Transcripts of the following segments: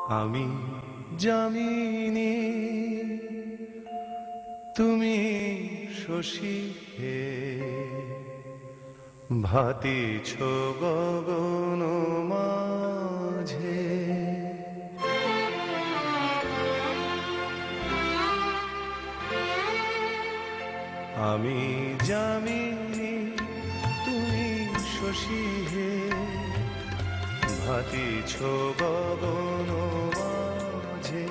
আমি যামিনী, তুমি শশী হে, ভাতিছ গগন মাঝে। আমি যামিনী, তুমি শশী হে, ভাতিছ গগন মাঝে।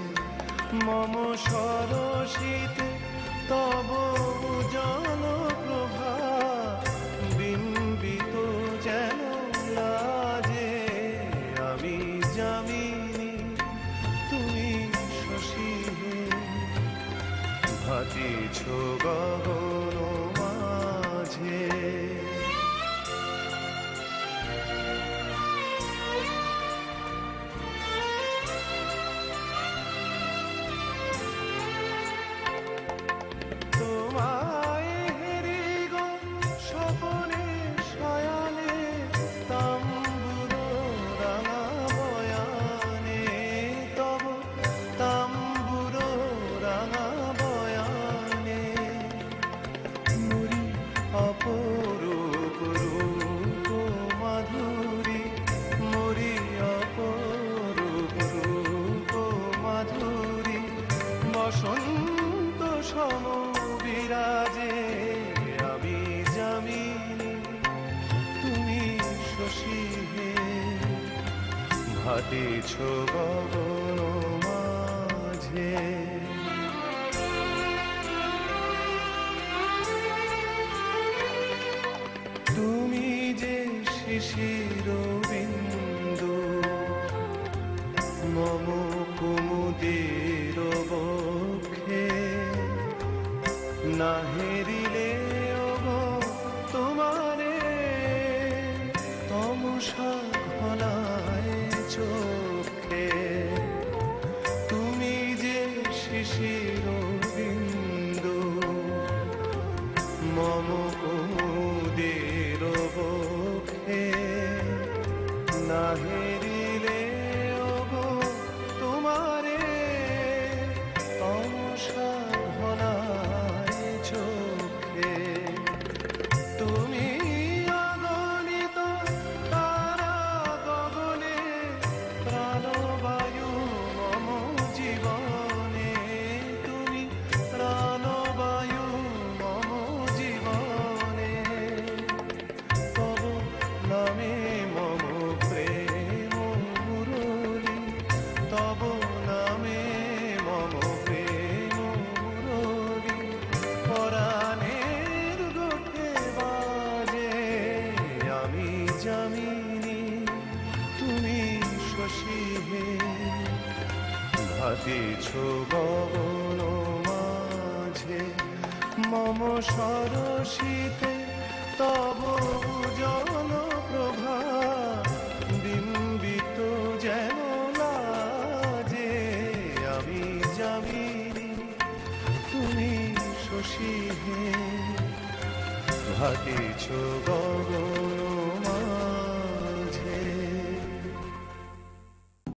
মম সরসিতে তব উজ্জ্বল প্রভা, বিম্বিত যেন লাজে। আমি যামিনী, তুমি শশী হে, ভাতিছ গগন মাঝে। তোমায় হেরি গো স্বপনে শয়ানে, তাম্বুরো রাঙা বয়ানে, তব তাম্বুরো রাঙা বয়ানে। মুরি অপরূপ রূপ মাধুরী, মুরি অপরূপ রূপ মাধুরী, বসন্ত সম বিরাজে। আমি যামিনী, তুমি শশী হে, ভাতিছ গগন মাঝে। তুমি যে শিশির বিন্দু, মম কুমুদের বক্ষে। না হেরিলে ওগো তোমারে, তমসা ঘনায় চোখে। তুমি যে শিশির বিন্দু, মম কুমুদের বক্ষে। না হেরিলে ওগো তোমারে, তমসা ঘনায় চোখে। তুমি অগণিত তারা গগনে, প্রাণবায়ু মম জীবনে। তুমি প্রাণবায়ু মম জীবনে। তব নামে মম প্রেম মুরলী, তব নামে মম প্রেম মুরলী। পরাণের গোঠে বাজে। আমি যামিনী, তুমি শশী হে, ভাতিছ গগন মাঝে। মম সরসিতে তব উজ্জ্বল প্রভা, বিম্বিত যেন লাজে। আমি যামিনী, তুমি শশী হে, ভাতিছ গগন মাঝে।